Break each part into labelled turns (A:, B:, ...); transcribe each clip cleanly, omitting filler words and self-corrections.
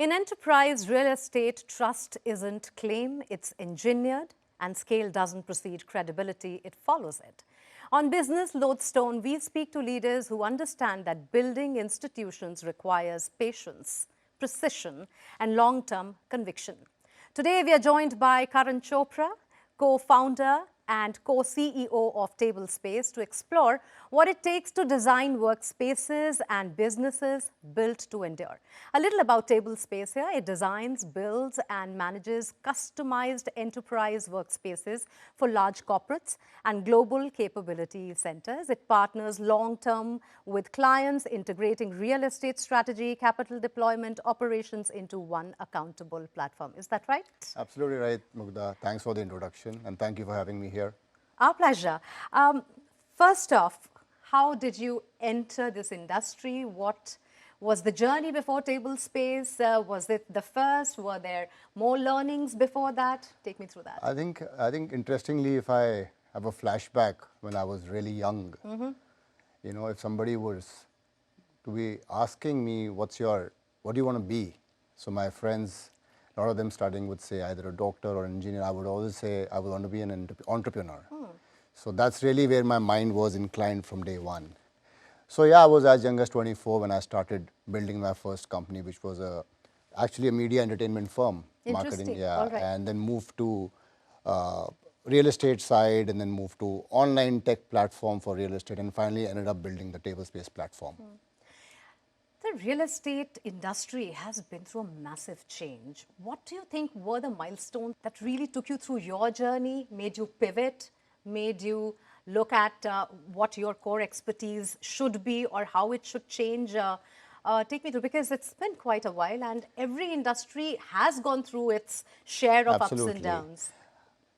A: In enterprise real estate, trust isn't claim, it's engineered, and scale doesn't precede credibility, it follows it. On Business Lodestone, we speak to leaders who understand that building institutions requires patience, precision, and long-term conviction. Today, we are joined by Karan Chopra, co-founder and co-CEO of Tablespace, to explore what it takes to design workspaces and businesses built to endure. A little about Tablespace here. It designs, builds and manages customized enterprise workspaces for large corporates and global capability centers. It partners long-term with clients, integrating real estate strategy, capital deployment, operations into one accountable platform. Is that right?
B: Absolutely right, Mugdha. Thanks for the introduction and thank you for having me here.
A: Our pleasure. First off, how did you enter this industry? What was the journey before Tablespace? Was it the first? Were there more learnings before that? Take me through that.
B: I think interestingly, if I have a flashback when I was really young, you know, if somebody was to be asking me, what do you want to be? So my friends, a lot of them starting would say either a doctor or an engineer. I would always say I would want to be an entrepreneur. So that's really where my mind was inclined from day one. So yeah, I was as young as 24 when I started building my first company, which was actually a media entertainment firm. Marketing, yeah, right. And then moved to real estate side, and then moved to online tech platform for real estate, and finally ended up building the Tablespace platform.
A: The real estate industry has been through a massive change. What do you think were the milestones that really took you through your journey, made you pivot, made you look at what your core expertise should be or how it should change? Take me through, because it's been quite a while and every industry has gone through its share of ups and downs.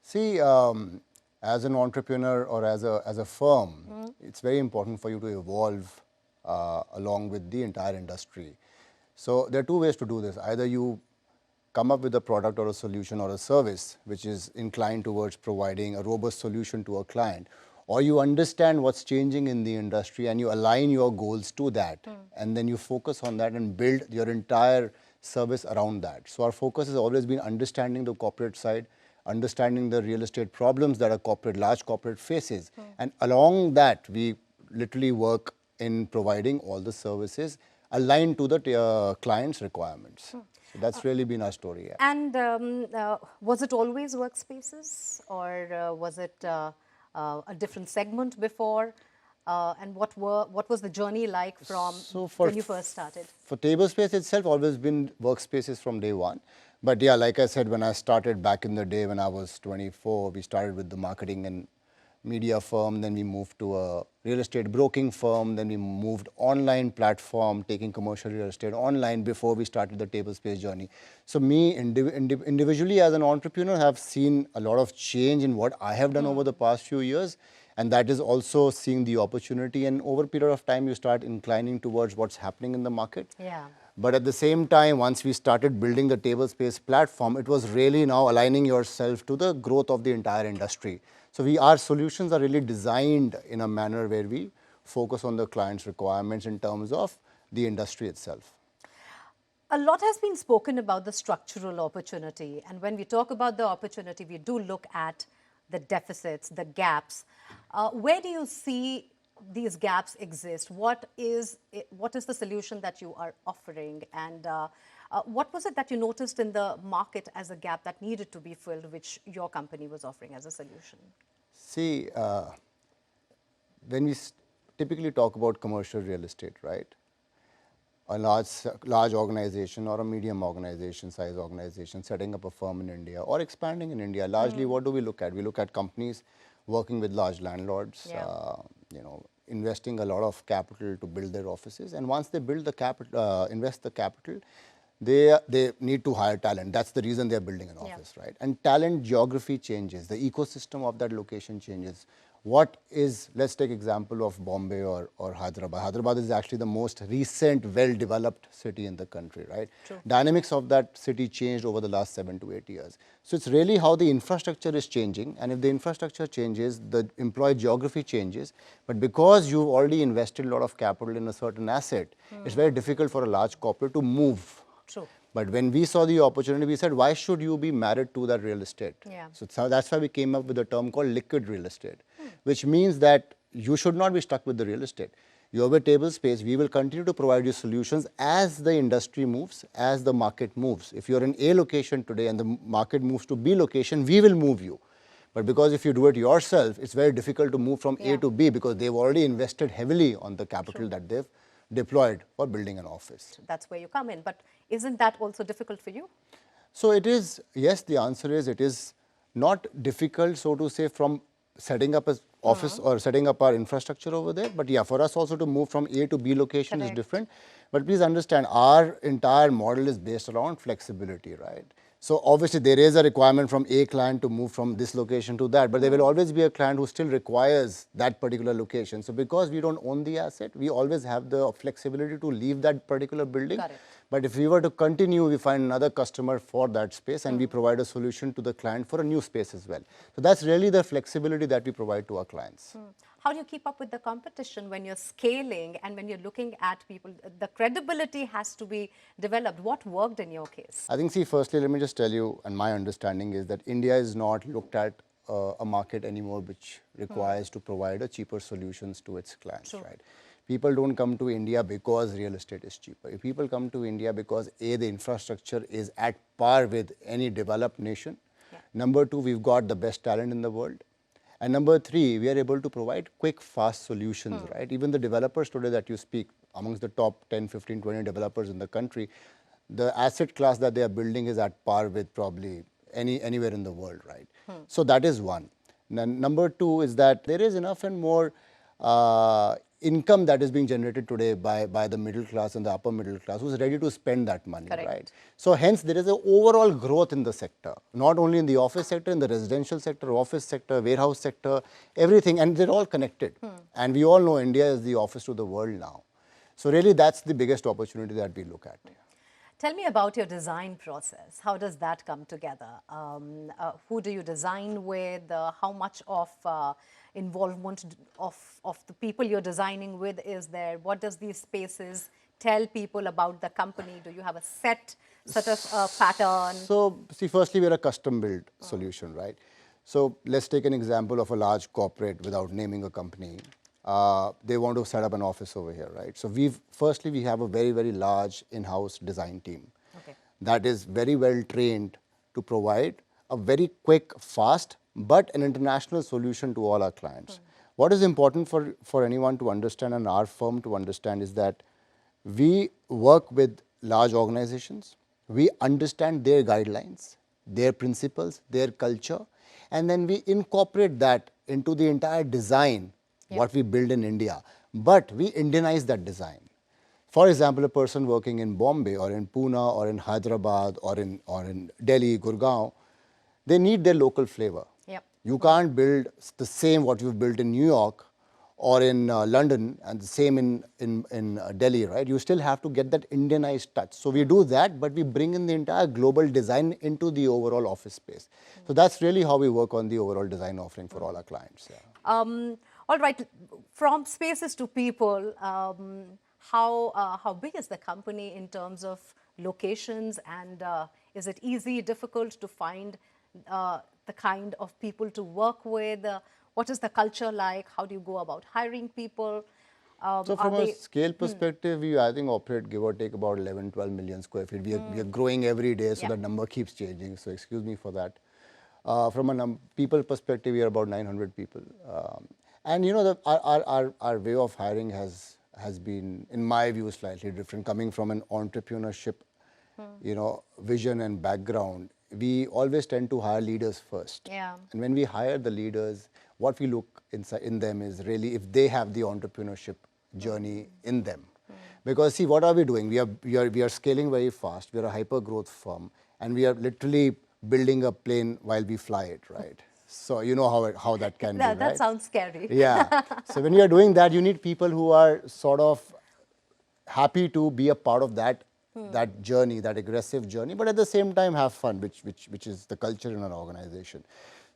B: See, as an entrepreneur or as a firm, it's very important for you to evolve along with the entire industry. So there are two ways to do this. Either you come up with a product or a solution or a service which is inclined towards providing a robust solution to a client, or you understand what's changing in the industry and you align your goals to that, and then you focus on that and build your entire service around that. So our focus has always been understanding the corporate side, understanding the real estate problems that a large corporate faces, and along that we literally work in providing all the services aligned to the client's requirements. So that's really been our story. Yeah.
A: And was it always workspaces, or was it a different segment before? And what was the journey like from when you first started?
B: For Tablespace itself, always been workspaces from day one. But yeah, like I said, when I started back in the day when I was 24, we started with the marketing and media firm, then we moved to a real estate broking firm, then we moved online platform, taking commercial real estate online before we started the Tablespace journey. So me individually as an entrepreneur have seen a lot of change in what I have done over the past few years, and that is also seeing the opportunity, and over a period of time you start inclining towards what's happening in the market.
A: Yeah.
B: But at the same time, once we started building the Tablespace platform, it was really now aligning yourself to the growth of the entire industry. So our solutions are really designed in a manner where we focus on the client's requirements in terms of the industry itself.
A: A lot has been spoken about the structural opportunity, and when we talk about the opportunity, we do look at the deficits, the gaps. Where do you see these gaps exist? What is the solution that you are offering, and what was it that you noticed in the market as a gap that needed to be filled, which your company was offering as a solution?
B: See, when we typically talk about commercial real estate, right? A large organization or a medium organization, size organization, setting up a firm in India or expanding in India, largely what do we look at? We look at companies working with large landlords, you know, investing a lot of capital to build their offices, and once they build the capital, invest the capital, they need to hire talent. That's the reason they're building an office, right? And talent geography changes, the ecosystem of that location changes. Let's take example of Bombay or Hyderabad. Hyderabad is actually the most recent, well-developed city in the country, right?
A: True.
B: Dynamics of that city changed over the last 7 to 8 years. So it's really how the infrastructure is changing, and if the infrastructure changes, the employee geography changes. But because you've already invested a lot of capital in a certain asset, it's very difficult for a large corporate to move.
A: True.
B: But when we saw the opportunity, we said, why should you be married to that real estate?
A: Yeah.
B: So that's why we came up with a term called liquid real estate, which means that you should not be stuck with the real estate. You have a table space. We will continue to provide you solutions as the industry moves, as the market moves. If you're in A location today and the market moves to B location, we will move you. But because if you do it yourself, it's very difficult to move from A to B because they've already invested heavily on the capital that they've deployed for building an office.
A: That's where you come in. But isn't that also difficult for you?
B: So it is, yes, the answer is it is not difficult, so to say, from setting up an office or setting up our infrastructure over there. But yeah, for us also to move from A to B location is different. But please understand, our entire model is based around flexibility, right? So obviously there is a requirement from a client to move from this location to that, but there will always be a client who still requires that particular location. So because we don't own the asset, we always have the flexibility to leave that particular building.
A: Got it.
B: But if we were to continue, we find another customer for that space and we provide a solution to the client for a new space as well. So that's really the flexibility that we provide to our clients.
A: How do you keep up with the competition when you're scaling and when you're looking at people? The credibility has to be developed. What worked in your case?
B: I think, see, firstly, let me just tell you, and my understanding is that India is not looked at a market anymore which requires to provide a cheaper solutions to its clients, right? People don't come to India because real estate is cheaper. People come to India because A, the infrastructure is at par with any developed nation. Number two, we've got the best talent in the world. And number three, we are able to provide quick, fast solutions, right? Even the developers today that you speak, amongst the top 10, 15, 20 developers in the country, the asset class that they are building is at par with probably anywhere in the world, right? So that is one. Number two is that there is enough and more income that is being generated today by the middle class and the upper middle class who's ready to spend that money, right? So hence there is an overall growth in the sector, not only in the office sector, in the residential sector, office sector, warehouse sector, everything, and they're all connected. And we all know India is the office to the world now. So really that's the biggest opportunity that we look at.
A: Tell me about your design process. How does that come together? Who do you design with? How much of involvement of the people you're designing with is there? What does these spaces tell people about the company? Do you have a set sort of pattern?
B: So, see, firstly, we're a custom-built solution, right? So, let's take an example of a large corporate without naming a company. They want to set up an office over here, right? So, firstly, we have a very, very large in-house design team that is very well trained to provide a very quick, fast, but an international solution to all our clients. What is important for anyone to understand and our firm to understand is that we work with large organizations, we understand their guidelines, their principles, their culture, and then we incorporate that into the entire design, what we build in India, but we Indianize that design. For example, a person working in Bombay or in Pune or in Hyderabad or in Delhi, Gurgaon, they need their local flavor. You can't build the same what you've built in New York or in London and the same in Delhi, right? You still have to get that Indianized touch. So we do that, but we bring in the entire global design into the overall office space. So that's really how we work on the overall design offering for all our clients.
A: All right, from spaces to people, how big is the company in terms of locations, and is it easy, difficult to find the kind of people to work with? What is the culture like? How do you go about hiring people?
B: So from a scale perspective, we I think operate give or take about 11, 12 million square feet. We are growing every day, so that number keeps changing. So excuse me for that. From a people perspective, we are about 900 people. And you know, our way of hiring has been, in my view, slightly different. Coming from an entrepreneurship, you know, vision and background, we always tend to hire leaders first. And when we hire the leaders, what we look in them is really if they have the entrepreneurship journey in them. Because see, what are we doing? We are scaling very fast. We are a hyper growth firm, and we are literally building a plane while we fly it, right? So you know how that can be, right?
A: That sounds scary.
B: Yeah. So when you are doing that, you need people who are sort of happy to be a part of that journey, that aggressive journey, but at the same time have fun, which is the culture in an organization.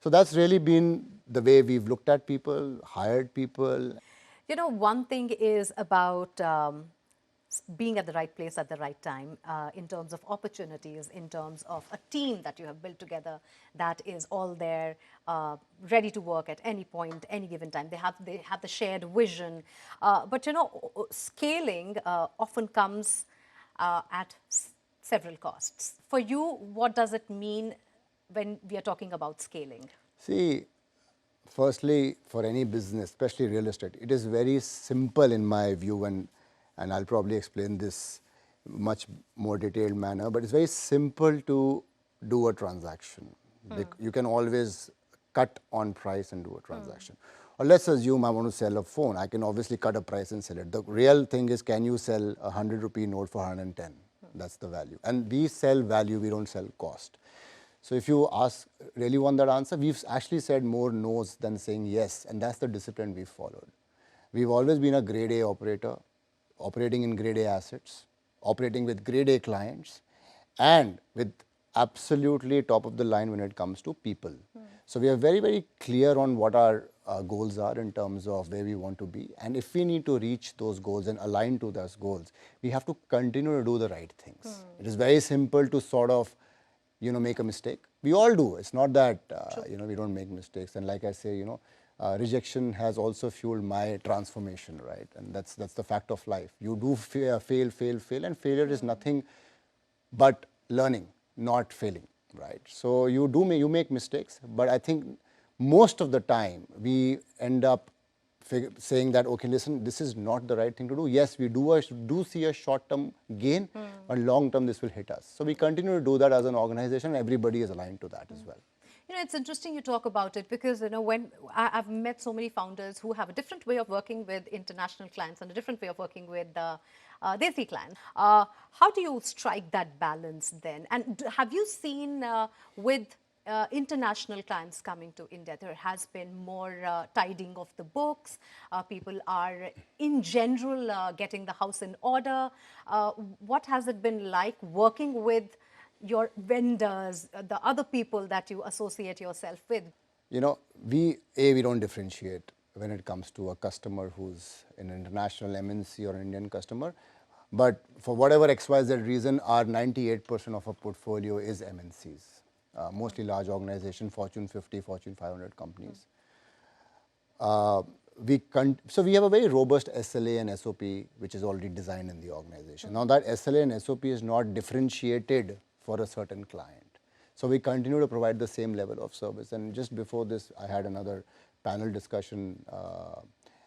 B: So that's really been the way we've looked at people, hired people.
A: You know, one thing is about being at the right place at the right time, in terms of opportunities, in terms of a team that you have built together that is all there, ready to work at any point, any given time. They have the shared vision. But you know, scaling often comes at several costs. For you, what does it mean when we are talking about scaling?
B: See, firstly, for any business, especially real estate, it is very simple in my view, and I'll probably explain this much more detailed manner, but it's very simple to do a transaction. You can always cut on price and do a transaction. Or let's assume I want to sell a phone. I can obviously cut a price and sell it. The real thing is, can you sell a 100 rupee note for 110? That's the value. And we sell value, we don't sell cost. So if you really want that answer, we've actually said more no's than saying yes, and that's the discipline we've followed. We've always been a grade A operator, operating in grade A assets, operating with grade A clients, and with absolutely top of the line when it comes to people. So we are very, very clear on what our goals are in terms of where we want to be. And if we need to reach those goals and align to those goals, we have to continue to do the right things. It is very simple to sort of, make a mistake. We all do. It's not that, we don't make mistakes. And like I say, rejection has also fueled my transformation, right? And that's the fact of life. You do fail, and failure is nothing but learning, not failing, right? So you make mistakes, but I think most of the time we end up saying that, okay, listen, this is not the right thing to do. Yes, we do see a short-term gain, but long-term this will hit us. So we continue to do that as an organization. Everybody is aligned to that as well.
A: It's interesting you talk about it because, when I've met so many founders who have a different way of working with international clients and a different way of working with Desi clients. How do you strike that balance then? And have you seen with international clients coming to India, there has been more tidying of the books. People are, in general, getting the house in order. What has it been like working with your vendors, the other people that you associate yourself with?
B: We don't differentiate when it comes to a customer who's an international MNC or an Indian customer. But for whatever XYZ reason, our 98% of our portfolio is MNCs. Mostly large organizations, Fortune 50, Fortune 500 companies. So we have a very robust SLA and SOP, which is already designed in the organization. Now that SLA and SOP is not differentiated for a certain client. So we continue to provide the same level of service. And just before this, I had another panel discussion.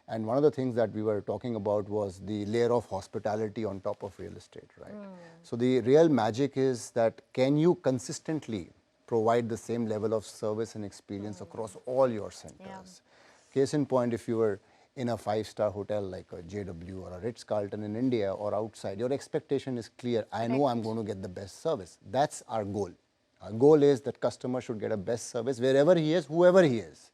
B: And one of the things that we were talking about was the layer of hospitality on top of real estate, right? So the real magic is that can you consistently provide the same level of service and experience across all your centers. Case in point, if you were in a 5-star hotel like a JW or a Ritz-Carlton in India or outside, your expectation is clear. I know I'm going to get the best service. That's our goal. Our goal is that customer should get a best service wherever he is, whoever he is.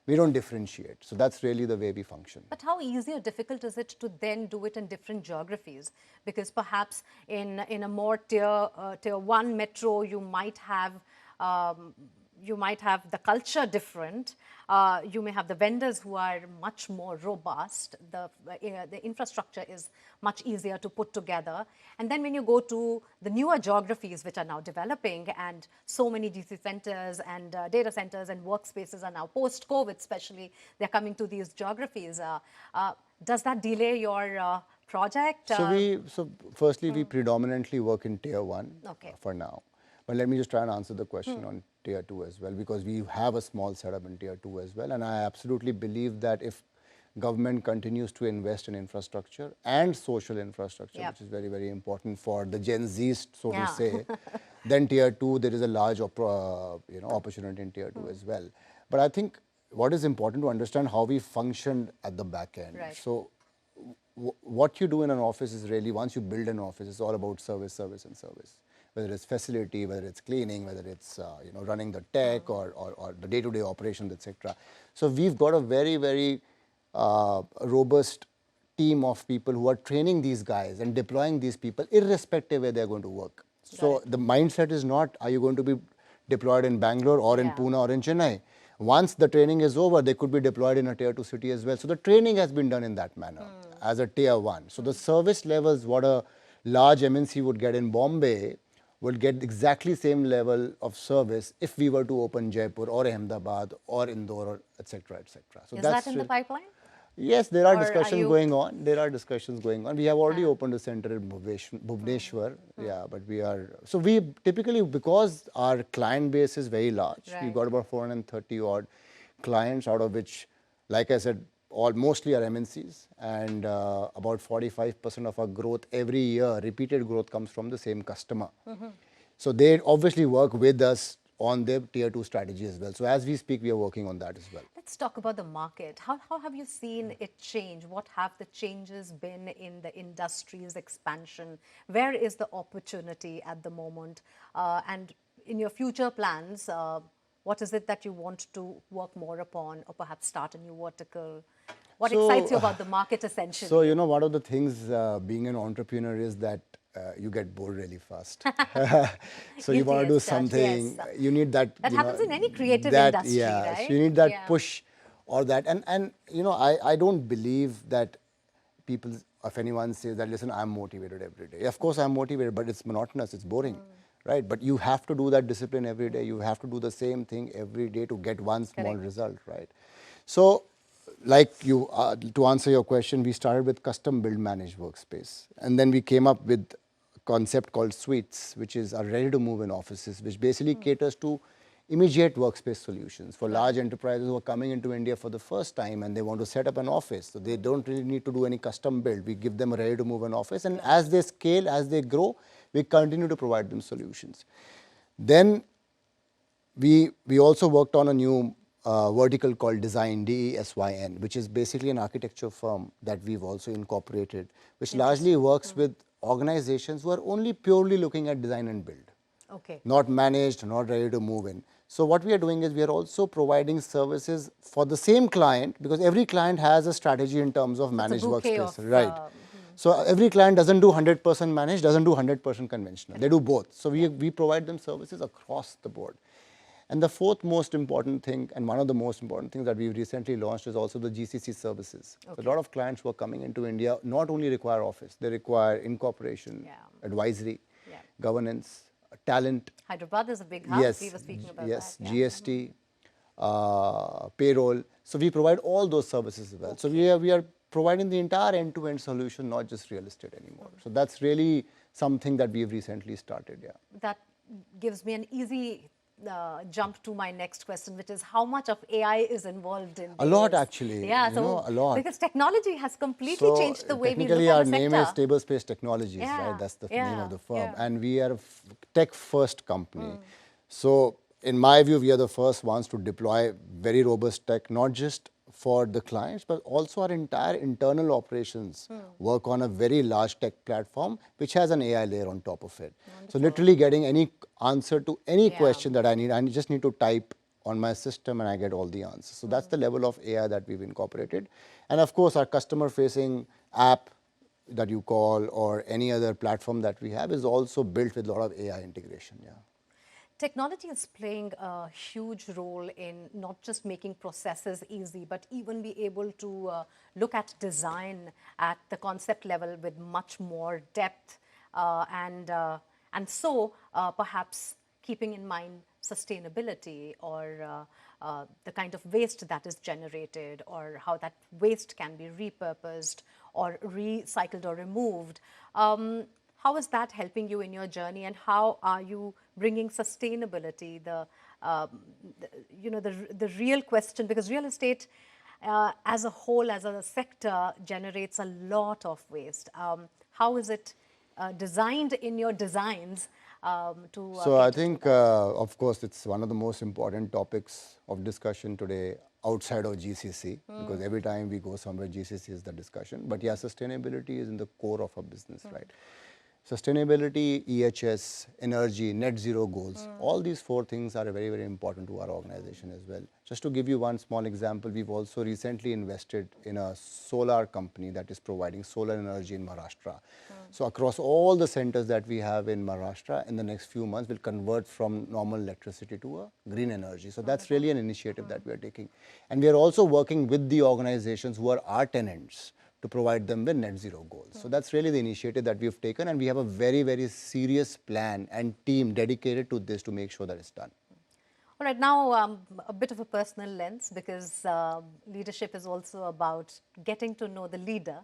B: We don't differentiate. So that's really the way we function.
A: But how easy or difficult is it to then do it in different geographies? Because perhaps in a more tier 1 metro, you might have the culture different. You may have the vendors who are much more robust. The infrastructure is much easier to put together. And then when you go to the newer geographies which are now developing, and so many DC centers and data centers and workspaces are now post-COVID especially, they're coming to these geographies. Does that delay your project?
B: So firstly, we predominantly work in tier 1 for now. But let me just try and answer the question on tier 2 as well, because we have a small setup in tier 2 as well. And I absolutely believe that if government continues to invest in infrastructure and social infrastructure, which is very, very important for the Gen Zs, so to say, then tier 2, there is a large opportunity in tier 2 as well. But I think what is important to understand how we functioned at the back end.
A: Right.
B: So what you do in an office is really, once you build an office, it's all about service, service, and service. Whether it's facility, whether it's cleaning, whether it's running the tech or the day-to-day operations, etc. So we've got a very, very robust team of people who are training these guys and deploying these people irrespective where they're going to work. So the mindset is not, are you going to be deployed in Bangalore or in Pune or in Chennai? Once the training is over, they could be deployed in a tier 2 city as well. So the training has been done in that manner. as a tier 1. So the service levels, what a large MNC would get in Bombay, would get exactly same level of service if we were to open Jaipur or Ahmedabad or Indore, or etc., etc. So
A: Is that
B: that's
A: in the pipeline?
B: yes, there are
A: Or are
B: discussions
A: you-
B: going on. There are discussions going on. We have already opened a center in Bhubaneswar. Yeah, but we are, so we typically, because our client base is very large, we've
A: Right.
B: got about 430 odd clients, out of which, like I said, all mostly are MNCs, and about 45% of our growth every year, repeated growth, comes from the same customer. So they obviously work with us on their tier 2 strategy as well. So as we speak, we are working on that as well.
A: Let's talk about the market. How have you seen it change? What have the changes been in the industry's expansion? Where is the opportunity at the moment? And in your future plans, what is it that you want to work more upon, or perhaps start a new vertical? What excites you about the market essentially?
B: So, you know, one of the things being an entrepreneur is that you get bored really fast. So you want to
A: Guilty
B: do
A: as charged,
B: something,
A: yes.
B: you need that.
A: That
B: you
A: happens
B: know,
A: in any creative
B: that,
A: industry,
B: yeah,
A: right?
B: So you need that
A: Yeah.
B: push or that. And you know, I don't believe that people, if anyone says that, listen, I'm motivated every day. Of course, I'm motivated, but it's monotonous, it's boring. Right? But you have to do that discipline every day. You have to do the same thing every day to get one small
A: Correct.
B: result, right? So, like you, to answer your question, we started with custom build managed workspace. And then we came up with a concept called suites, which is our ready to move in offices, which basically caters to immediate workspace solutions for large enterprises who are coming into India for the first time and they want to set up an office. So they don't really need to do any custom build. We give them a ready to move an office, and as they scale, as they grow, we continue to provide them solutions. Then we also worked on a new vertical called Design, DESYN, which is basically an architecture firm that we've also incorporated, which largely works with organizations who are only purely looking at design and build.
A: Okay.
B: Not managed, not ready to move in. So what we are doing is we are also providing services for the same client, because every client has a strategy in terms of managed
A: bouquet
B: workspace,
A: of,
B: right? So every client doesn't do 100% managed, doesn't do 100% conventional. They do both. So we provide them services across the board. And the fourth most important thing, and one of the most important things that we've recently launched, is also the GCC services. So a lot of clients who are coming into India not only require office, they require incorporation, advisory, governance, talent.
A: Hyderabad is a big hub.
B: Yes,
A: We were speaking about
B: yes,
A: that. Yeah.
B: GST, payroll. So we provide all those services as well. So we are providing the entire end-to-end solution, not just real estate anymore. So that's really something that we've recently started. Yeah.
A: That gives me an easy jump to my next question, which is how much of AI is involved in
B: A lot,
A: this?
B: actually.
A: Yeah,
B: You
A: so
B: know, a lot.
A: because technology has completely
B: So
A: changed the way we look
B: technically,
A: at
B: our
A: the
B: name
A: sector.
B: is Stable Space Technologies,
A: Yeah,
B: right? That's the
A: yeah,
B: name of the firm,
A: yeah.
B: and we are a tech-first company. So, in my view, we are the first ones to deploy very robust tech, not just for the clients, but also our entire internal operations work on a very large tech platform, which has an AI layer on top of it. So, literally getting any answer to any question that I just need to type on my system and I get all the answers. So that's the level of AI that we've incorporated. And of course, our customer-facing app that you call, or any other platform that we have, is also built with a lot of AI integration. Yeah.
A: Technology is playing a huge role in not just making processes easy, but even be able to look at design at the concept level with much more depth, and so perhaps keeping in mind sustainability, or the kind of waste that is generated, or how that waste can be repurposed or recycled or removed. How is that helping you in your journey, and how are you bringing sustainability, the real question, because real estate as a whole, as a sector, generates a lot of waste. How is it designed in your designs to
B: So I
A: cater to
B: think,
A: that?
B: of course, it's one of the most important topics of discussion today outside of GCC, because every time we go somewhere, GCC is the discussion. But yeah, sustainability is in the core of our business, right? Sustainability, EHS, energy, net zero goals, all these four things are very, very important to our organization as well. Just to give you one small example, we've also recently invested in a solar company that is providing solar energy in Maharashtra. So across all the centers that we have in Maharashtra, in the next few months, we'll convert from normal electricity to a green energy. So that's really an initiative that we are taking. And we are also working with the organizations who are our tenants to provide them with net zero goals. So that's really the initiative that we've taken, and we have a very, very serious plan and team dedicated to this to make sure that it's done.
A: All right, now a bit of a personal lens, because leadership is also about getting to know the leader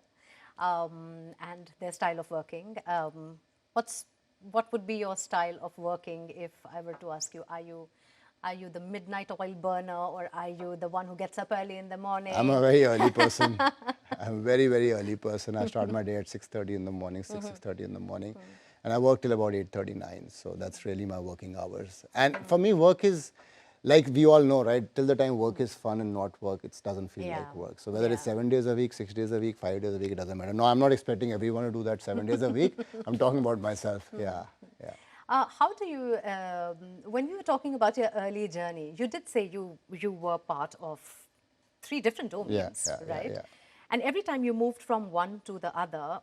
A: and their style of working. What would be your style of working if I were to ask you, are you the midnight oil burner, or are you the one who gets up early in the morning?
B: I'm a very early person. I'm a very, very early person. I start my day at 6:30 in the morning, 6:30 in the morning. And I work till about 8:39. So that's really my working hours. And for me, work is, like we all know, right? Till the time work is fun and not work, it doesn't feel like work. So whether it's 7 days a week, 6 days a week, 5 days a week, it doesn't matter. No, I'm not expecting everyone to do that 7 days a week. I'm talking about myself. Yeah.
A: How do you, when you were talking about your early journey, you did say you were part of 3 different domains, right?
B: Yeah.
A: And every time you moved from one to the other,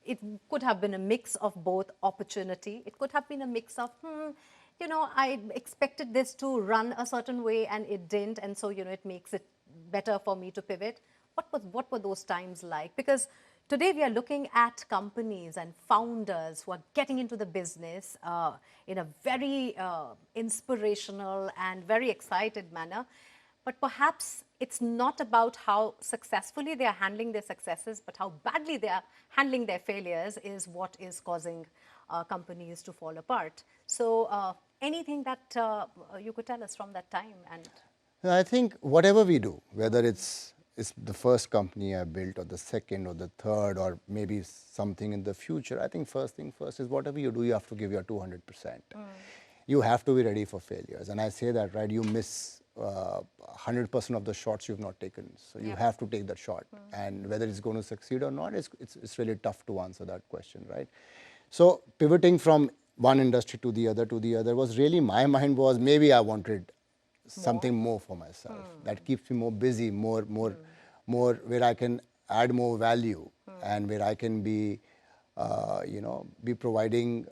A: it could have been a mix of both opportunity. It could have been a mix of, you know, I expected this to run a certain way and it didn't, and so, you know, it makes it better for me to pivot. What were those times like? Because today we are looking at companies and founders who are getting into the business in a very inspirational and very excited manner. But perhaps it's not about how successfully they are handling their successes, but how badly they are handling their failures is what is causing companies to fall apart. So anything that you could tell us from that time? And
B: I think whatever we do, whether it's the first company I built or the second or the third or maybe something in the future, I think first thing first is whatever you do, you have to give your 200%. You have to be ready for failures. And I say that, right, you miss 100% of the shots you've not taken. So you have to take that shot. And whether it's going to succeed or not, it's really tough to answer that question, right? So pivoting from one industry to the other was really, my mind was maybe I wanted something more for myself that keeps me more busy, more where I can add more value and where I can be, you know, be providing,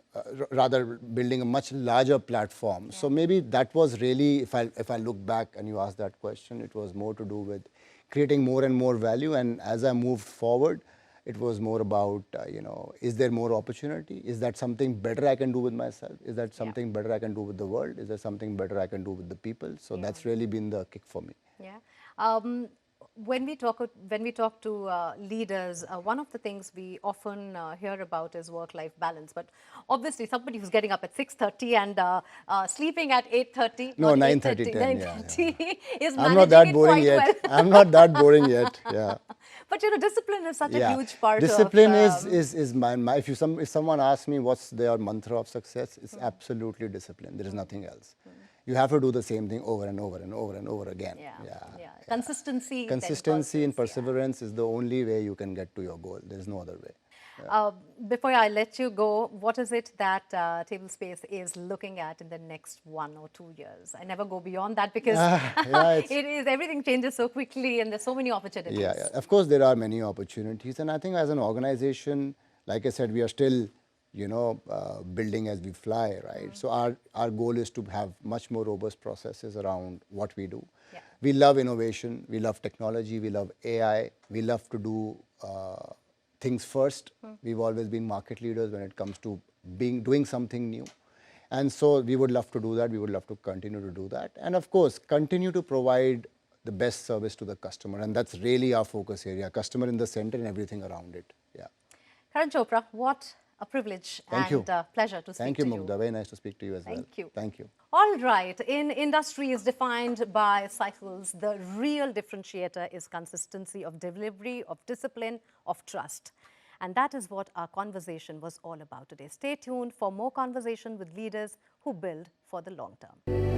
B: rather building a much larger platform. So maybe that was really, if I look back and you ask that question, it was more to do with creating more and more value. And as I moved forward, it was more about, you know, is there more opportunity? Is that something better I can do with myself? Is that something better I can do with the world? Is there something better I can do with the people? So that's really been the kick for me.
A: Yeah. When we talk to leaders, one of the things we often hear about is work-life balance. But obviously, somebody who's getting up at 6:30 and sleeping at 8:30,
B: No,
A: not
B: 9:30, 10,
A: 9:30 is
B: I'm
A: managing
B: not that
A: it
B: boring
A: quite
B: yet.
A: well.
B: I'm not that boring yet. Yeah.
A: But you know, discipline is such a huge part
B: Discipline
A: of...
B: is my if someone asks me what's their mantra of success, it's absolutely discipline. There is nothing else. You have to do the same thing over and over and over and over again.
A: Consistency.
B: Consistency and perseverance is the only way you can get to your goal. There is no other way.
A: Before I let you go, what is it that Tablespace is looking at in the next 1 or 2 years? I never go beyond that because everything changes so quickly and there's so many opportunities.
B: Yeah. Of course, there are many opportunities, and I think as an organization, like I said, we are still, you know, building as we fly, right? So our goal is to have much more robust processes around what we do. We love innovation, we love technology, we love AI, we love to do things first. We've always been market leaders when it comes to doing something new. And so we would love to do that. We would love to continue to do that. And of course, continue to provide the best service to the customer. And that's really our focus area, customer in the center and everything around it. Yeah.
A: Karan Chopra, what a privilege and pleasure to speak to you.
B: Thank you, Mugdha. Very nice to speak to you as well.
A: Thank you.
B: Thank you.
A: All right. In industries defined by cycles, the real differentiator is consistency of delivery, of discipline, of trust. And that is what our conversation was all about today. Stay tuned for more conversation with leaders who build for the long term.